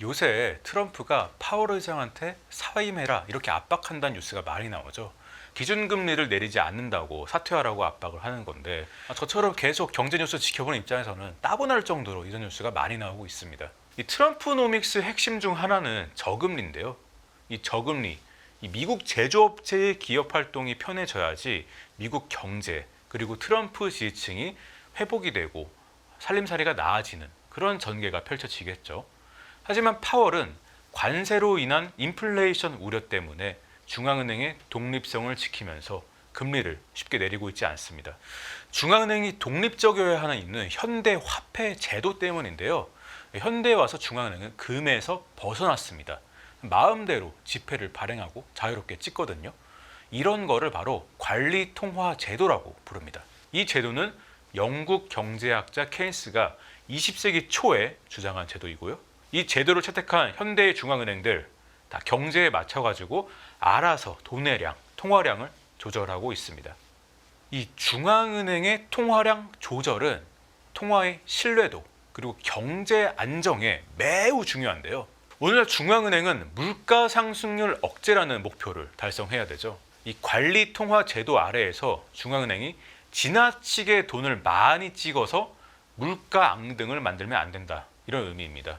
요새 트럼프가 파월 의장한테 사임해라 이렇게 압박한다는 뉴스가 많이 나오죠. 기준금리를 내리지 않는다고 사퇴하라고 압박을 하는 건데, 저처럼 계속 경제 뉴스 지켜보는 입장에서는 따분할 정도로 이런 뉴스가 많이 나오고 있습니다. 이 트럼프노믹스 핵심 중 하나는 저금리인데요. 이 저금리, 이 미국 제조업체의 기업 활동이 편해져야지 미국 경제 그리고 트럼프 지지층이 회복이 되고 살림살이가 나아지는 그런 전개가 펼쳐지겠죠. 하지만 파월은 관세로 인한 인플레이션 우려 때문에 중앙은행의 독립성을 지키면서 금리를 쉽게 내리고 있지 않습니다. 중앙은행이 독립적이어야 하는 이유는 현대 화폐 제도 때문인데요. 현대에 와서 중앙은행은 금에서 벗어났습니다. 마음대로 지폐를 발행하고 자유롭게 찍거든요. 이런 거를 바로 관리통화 제도라고 부릅니다. 이 제도는 영국 경제학자 케인스가 20세기 초에 주장한 제도이고요. 이 제도를 채택한 현대의 중앙은행들 다 경제에 맞춰가지고 알아서 돈의량, 통화량을 조절하고 있습니다. 이 중앙은행의 통화량 조절은 통화의 신뢰도 그리고 경제 안정에 매우 중요한데요. 오늘날 중앙은행은 물가 상승률 억제라는 목표를 달성해야 되죠. 이 관리 통화 제도 아래에서 중앙은행이 지나치게 돈을 많이 찍어서 물가 앙등을 만들면 안 된다. 이런 의미입니다.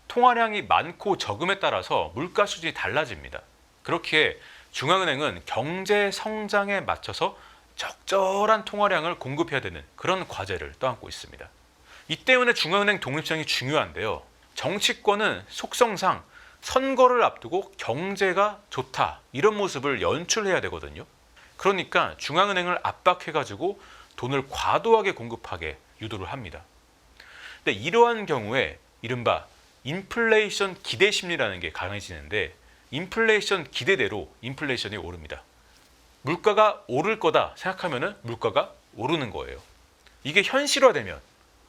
통화량이 많고 적음에 따라서 물가 수준이 달라집니다. 그렇기에 중앙은행은 경제 성장에 맞춰서 적절한 통화량을 공급해야 되는 그런 과제를 떠안고 있습니다. 이 때문에 중앙은행 독립성이 중요한데요. 정치권은 속성상 선거를 앞두고 경제가 좋다 이런 모습을 연출해야 되거든요. 그러니까 중앙은행을 압박해가지고 돈을 과도하게 공급하게 유도를 합니다. 근데 이러한 경우에 이른바 인플레이션 기대 심리라는 게 강해지는데, 인플레이션 기대대로 인플레이션이 오릅니다. 물가가 오를 거다 생각하면 물가가 오르는 거예요. 이게 현실화되면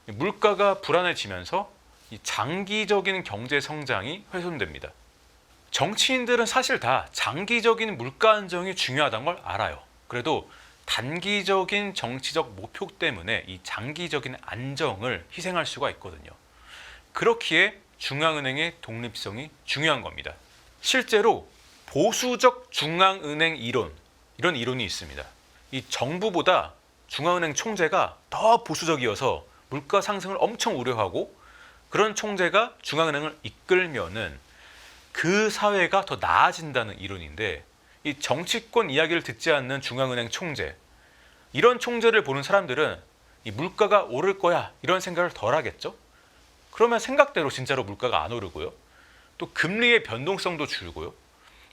물가가 불안해지면서 이 장기적인 경제 성장이 훼손됩니다. 정치인들은 사실 다 장기적인 물가 안정이 중요하다는 걸 알아요. 그래도 단기적인 정치적 목표 때문에 이 장기적인 안정을 희생할 수가 있거든요. 그렇기에 중앙은행의 독립성이 중요한 겁니다. 실제로 보수적 중앙은행 이론, 이런 이론이 있습니다. 이 정부보다 중앙은행 총재가 더 보수적이어서 물가 상승을 엄청 우려하고, 그런 총재가 중앙은행을 이끌면은 그 사회가 더 나아진다는 이론인데, 이 정치권 이야기를 듣지 않는 중앙은행 총재, 이런 총재를 보는 사람들은 이 물가가 오를 거야 이런 생각을 덜 하겠죠. 그러면 생각대로 진짜로 물가가 안 오르고요. 또 금리의 변동성도 줄고요.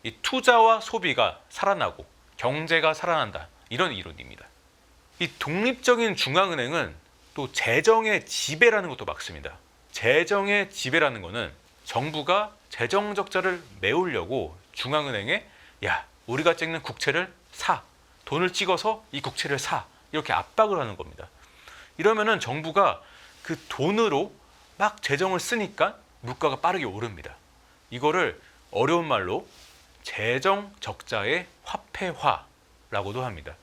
이 투자와 소비가 살아나고 경제가 살아난다 이런 이론입니다. 이 독립적인 중앙은행은 또 재정의 지배라는 것도 막습니다. 재정의 지배라는 것은 정부가 재정 적자를 메우려고 중앙은행에 야 우리가 찍는 국채를 사, 돈을 찍어서 이 국채를 사 이렇게 압박을 하는 겁니다. 이러면은 정부가 그 돈으로 막 재정을 쓰니까 물가가 빠르게 오릅니다. 이거를 어려운 말로 재정 적자의 화폐화라고도 합니다.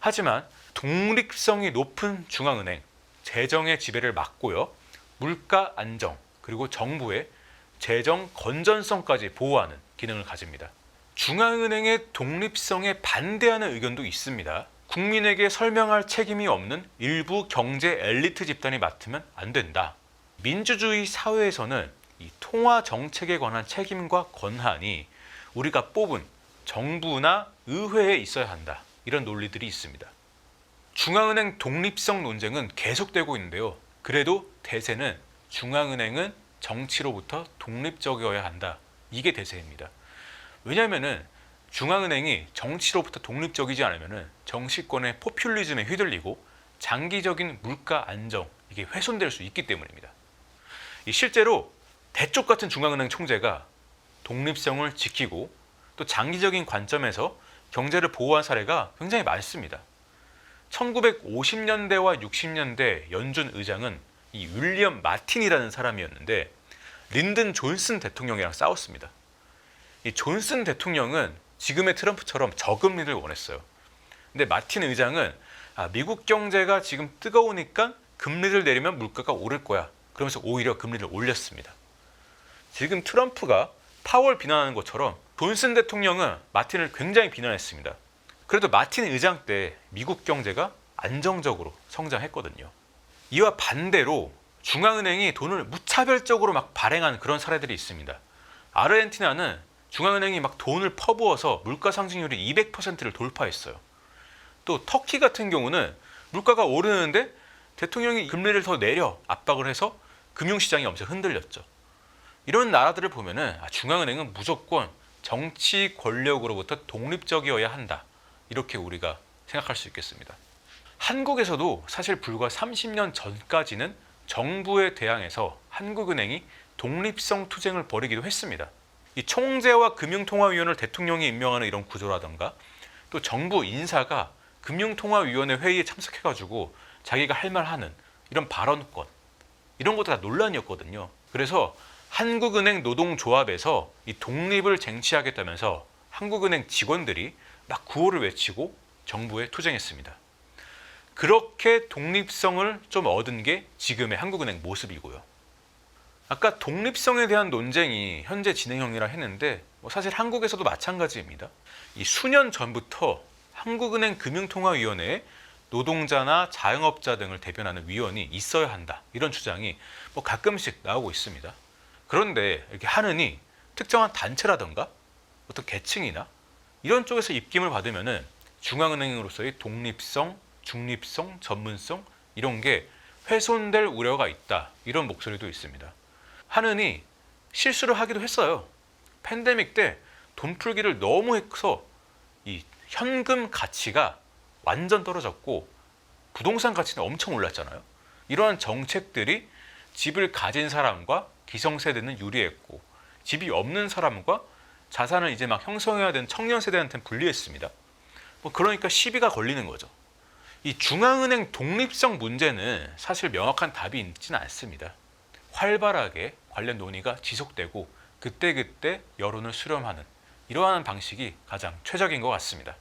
하지만 독립성이 높은 중앙은행, 재정의 지배를 막고요. 물가 안정 그리고 정부의 재정 건전성까지 보호하는 기능을 가집니다. 중앙은행의 독립성에 반대하는 의견도 있습니다. 국민에게 설명할 책임이 없는 일부 경제 엘리트 집단이 맡으면 안 된다. 민주주의 사회에서는 이 통화 정책에 관한 책임과 권한이 우리가 뽑은 정부나 의회에 있어야 한다. 이런 논리들이 있습니다. 중앙은행 독립성 논쟁은 계속되고 있는데요. 그래도 대세는 중앙은행은 정치로부터 독립적이어야 한다. 이게 대세입니다. 왜냐하면 중앙은행이 정치로부터 독립적이지 않으면 정치권의 포퓰리즘에 휘둘리고 장기적인 물가 안정 이게 훼손될 수 있기 때문입니다. 실제로 대쪽 같은 중앙은행 총재가 독립성을 지키고 또 장기적인 관점에서 경제를 보호한 사례가 굉장히 많습니다. 1950년대와 60년대 연준 의장은 이 윌리엄 마틴이라는 사람이었는데 린든 존슨 대통령이랑 싸웠습니다. 이 존슨 대통령은 지금의 트럼프처럼 저금리를 원했어요. 근데 마틴 의장은 미국 경제가 지금 뜨거우니까 금리를 내리면 물가가 오를 거야. 그러면서 오히려 금리를 올렸습니다. 지금 트럼프가 파월 비난하는 것처럼 존슨 대통령은 마틴을 굉장히 비난했습니다. 그래도 마틴 의장 때 미국 경제가 안정적으로 성장했거든요. 이와 반대로 중앙은행이 돈을 무차별적으로 막 발행한 그런 사례들이 있습니다. 아르헨티나는 중앙은행이 막 돈을 퍼부어서 물가 상승률이 200%를 돌파했어요. 또 터키 같은 경우는 물가가 오르는데 대통령이 금리를 더 내려 압박을 해서 금융시장이 엄청 흔들렸죠. 이런 나라들을 보면은 중앙은행은 무조건 정치 권력으로부터 독립적이어야 한다. 이렇게 우리가 생각할 수 있겠습니다. 한국에서도 사실 불과 30년 전까지는 정부에 대항해서 한국은행이 독립성 투쟁을 벌이기도 했습니다. 이 총재와 금융통화위원을 대통령이 임명하는 이런 구조라던가 또 정부 인사가 금융통화위원회 회의에 참석해가지고 자기가 할 말 하는 이런 발언권 이런 것도 다 논란이었거든요. 그래서 한국은행 노동조합에서 이 독립을 쟁취하겠다면서 한국은행 직원들이 막 구호를 외치고 정부에 투쟁했습니다. 그렇게 독립성을 좀 얻은 게 지금의 한국은행 모습이고요. 아까 독립성에 대한 논쟁이 현재 진행형이라 했는데 사실 한국에서도 마찬가지입니다. 이 수년 전부터 한국은행 금융통화위원회에 노동자나 자영업자 등을 대변하는 위원이 있어야 한다. 이런 주장이 가끔씩 나오고 있습니다. 그런데 이렇게 하느니 특정한 단체라던가 어떤 계층이나 이런 쪽에서 입김을 받으면은 중앙은행으로서의 독립성, 중립성, 전문성 이런 게 훼손될 우려가 있다. 이런 목소리도 있습니다. 하느니 실수를 하기도 했어요. 팬데믹 때 돈 풀기를 너무 해서 이 현금 가치가 완전 떨어졌고 부동산 가치는 엄청 올랐잖아요. 이러한 정책들이 집을 가진 사람과 기성세대는 유리했고 집이 없는 사람과 자산을 이제 막 형성해야 되는 청년 세대한테는 불리했습니다. 그러니까 시비가 걸리는 거죠. 이 중앙은행 독립성 문제는 사실 명확한 답이 있지는 않습니다. 활발하게 관련 논의가 지속되고 그때그때 여론을 수렴하는 이러한 방식이 가장 최적인 것 같습니다.